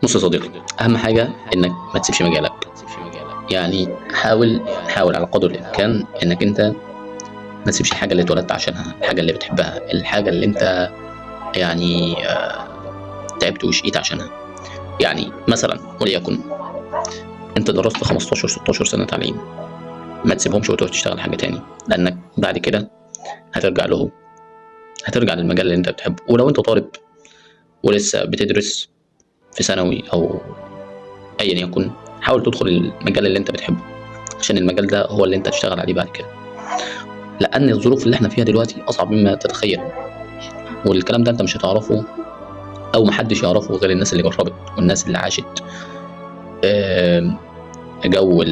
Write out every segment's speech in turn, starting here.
بص يا صديقي، اهم حاجه انك ما تسيبش مجالك. يعني حاول على قدر الامكان انك انت ما تسيبش الحاجه اللي اتولدت عشانها، الحاجه اللي بتحبها، الحاجه اللي انت يعني تعبت وشقيت عشانها. يعني مثلا وليكن انت درست 15 16 سنه تعليم، ما تسيبهمش وتروح تشتغل حاجه تاني، لانك بعد كده هترجع له، هترجع للمجال اللي انت بتحبه. ولو انت طالب ولسه بتدرس في ثانوي او ايا يكن، حاول تدخل المجال اللي انت بتحبه، عشان المجال ده هو اللي انت هتشتغل عليه بعد كده. لان الظروف اللي احنا فيها دلوقتي اصعب مما تتخيل، والكلام ده انت مش هتعرفه او محدش يعرفه غير الناس اللي جربت والناس اللي عاشت جو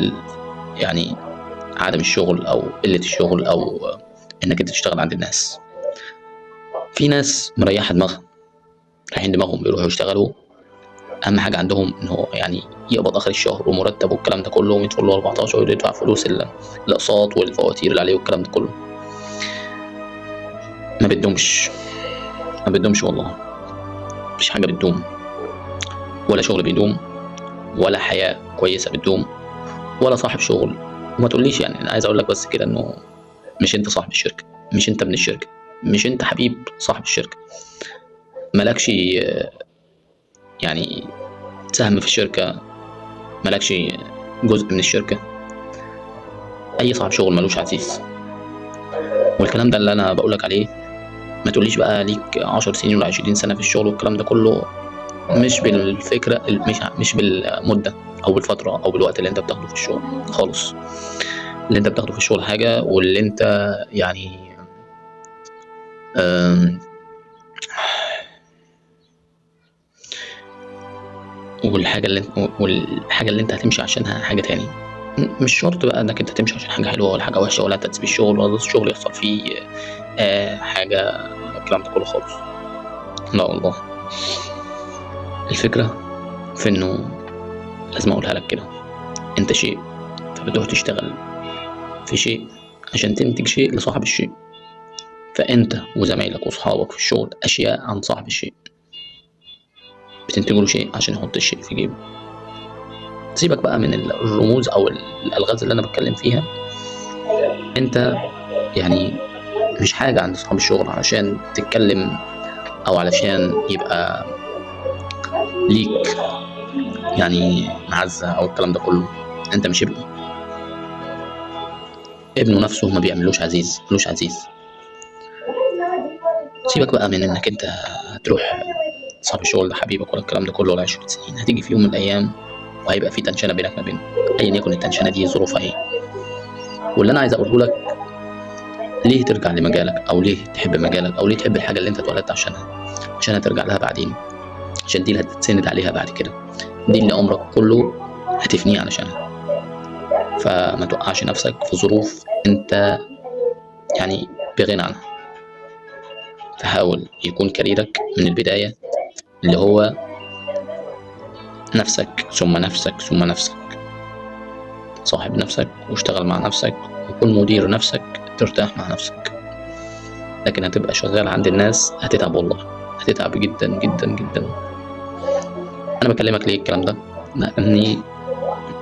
يعني عدم الشغل او قله الشغل او انك انت تشتغل عند الناس. في ناس مريحه دماغها، رايحين دماغهم بيروحوا يشتغلوا، اهم حاجه عندهم ان هو يعني يقبض اخر الشهر ومرتب والكلام ده كله، ويدخل له 14 ويدفع فلوس الاقساط والفواتير اللي عليه والكلام ده كله. ما بدهمش ما بدهمش والله، مفيش حاجه بتدوم، ولا شغل بيدوم، ولا حياه كويسه بتدوم، ولا صاحب شغل. وما تقوليش، يعني انا عايز اقول لك بس كده انه مش انت صاحب الشركه، مش انت ابن الشركه، مش انت حبيب صاحب الشركه، مالكش يعني سهم في الشركه، مالكش جزء من الشركه. اي صاحب شغل ملوش عزيز. والكلام ده اللي انا بقولك عليه، ما تقوليش بقى ليك 10 سنين ولا 20 سنه في الشغل والكلام ده كله، مش بالفكره، مش بالمده او بالفتره او بالوقت اللي انت بتاخده في الشغل خالص. اللي انت بتاخده في الشغل حاجه، واللي انت يعني آم، والحاجه اللي انت هتمشي عشانها حاجه تاني. مش شرط بقى انك انت تمشي عشان حاجه حلوه ولا حاجه وحشه، ولا انت تسيب الشغل ولا الشغل يحصل فيه حاجه، الكلام ده كله خالص. لا والله، الفكره في انه لازم اقولها لك كده، انت شيء، فبتروح تشتغل في شيء عشان تنتج شيء لصاحب الشيء. فانت وزمايلك واصحابك في الشغل اشياء عن صاحب الشيء، بتنتجوا له شيء عشان يحط الشيء في جيبه. سيبك بقى من الرموز او الالغاز اللي انا بتكلم فيها. انت يعني مش حاجه عند صاحب الشغل علشان تتكلم، او علشان يبقى ليك يعني معزه او الكلام ده كله. انت مش ابنه نفسه ما بيعملوش عزيز، ملوش عزيز. سيبك بقى من انك انت هتروح صاحب الشغل ده حبيبك ولا الكلام ده كله ولا 20 سنين. هتيجي في يوم من الايام وهيبقى في تنشنه بينك ما بينه، ايا يكن التنشنه دي ظروفها ايه. واللي انا عايز اقوله لك، ليه ترجع لمجالك، او ليه تحب مجالك، او ليه تحب الحاجه اللي انت اتولدت عشانها، عشان هترجع لها بعدين، عشان دي اللي هتتسند عليها بعد كده، دي اللي عمرك كله هتفنيه علشانها. فما توقعش نفسك في ظروف انت يعني بغنى عنها. فحاول يكون كاريرك من البدايه اللي هو نفسك ثم نفسك ثم نفسك. صاحب نفسك واشتغل مع نفسك وكن مدير نفسك، ترتاح مع نفسك. لكن هتبقى شغال عند الناس هتتعب والله، هتتعب جدا جدا جدا. انا بكلمك ليه الكلام ده؟ لاني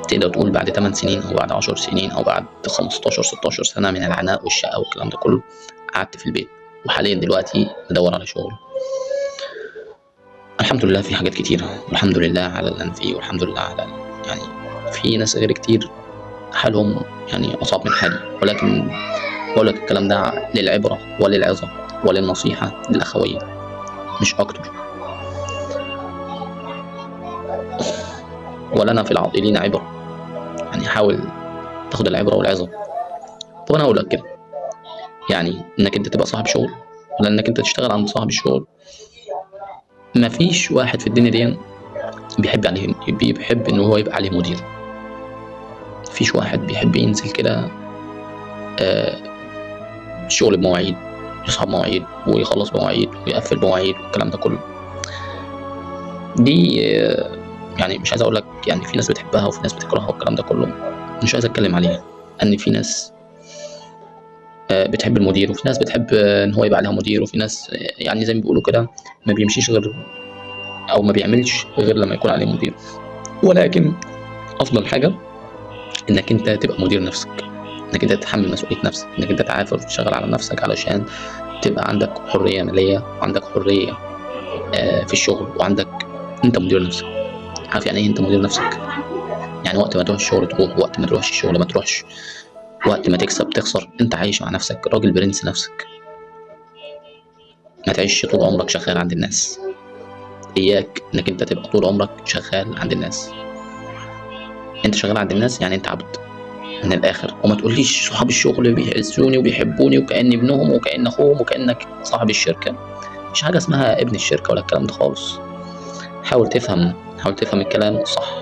تقدر تقول بعد 8 سنين او بعد 10 سنين او بعد 15 16 سنه من العناء والشقه والكلام ده كله، قعدت في البيت، وحاليا دلوقتي بدور على شغل. الحمد لله في حاجات كتيره، والحمد لله على اللي انا فيه، والحمد لله على يعني في ناس غير كتير حالهم يعني اصعب من حالي. ولكن بقول لك الكلام ده للعبره وللعظه وللنصيحه للاخويه، مش اكتر. ولنا في العاطلين عبره، يعني حاول تاخد العبره والعظه. طب انا اقول لك كده، يعني انك انت تبقى صاحب شغل ولا انك انت تشتغل عند صاحب الشغل، مفيش واحد في الدنيا دي بيحب ان هو يبقى عليه مدير. مفيش واحد بيحب ينزل كده الشغل بمواعيد، يصحى بمواعيد ويخلص بمواعيد ويقفل بمواعيد والكلام ده كله. دي يعني مش عايز اقول لك، يعني في ناس بتحبها وفي ناس بتكرهها والكلام ده كله، مش عايز اتكلم عليها. ان في ناس بتحب المدير، وفي ناس بتحب ان هو يبقى عليها مدير، وفي ناس يعني زي ما بيقولوا كده ما بيمشيش غير او ما بيعملش غير لما يكون عليه مدير. ولكن افضل حاجه انك انت تبقى مدير نفسك، انك انت تتحمل مسؤوليه نفسك، انك انت تعافر وتشتغل على نفسك علشان تبقى عندك حريه ماليه وعندك حريه في الشغل، وعندك انت مدير نفسك. عارف يعني ايه انت مدير نفسك؟ يعني وقت ما تروح الشغل تروح، وقت ما تروحش الشغل ما تروحش، وقت ما تكسب تخسر، انت عايش مع نفسك، راجل برنس نفسك. ما تعيش طول عمرك شغال عند الناس. اياك انك انت تبقى طول عمرك شغال عند الناس. انت شغال عند الناس يعني انت عبد من الاخر. وما تقوليش صحاب الشغل بيعزوني وبيحبوني وكاني ابنهم وكان اخوهم وكانك صاحب الشركه. مفيش حاجه اسمها ابن الشركه ولا الكلام ده خالص. حاول تفهم، حاول تفهم الكلام صح.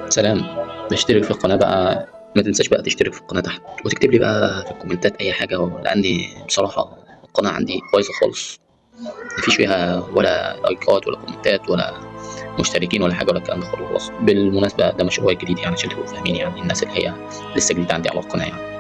سلام. بشترك في القناه بقى، ما تنساش بقى تشترك في القناه تحت وتكتب لي بقى في الكومنتات اي حاجه، لاني بصراحه القناه عندي بايظه خالص، مفيش فيها ولا لايكات ولا كومنتات ولا مشتركين ولا حاجه ولا الكلام ده خالص. بالمناسبه ده مشروع جديد يعني عشان تبقوا فاهمين، يعني الناس اللي هي لسه جديده عندي على القناه يعني.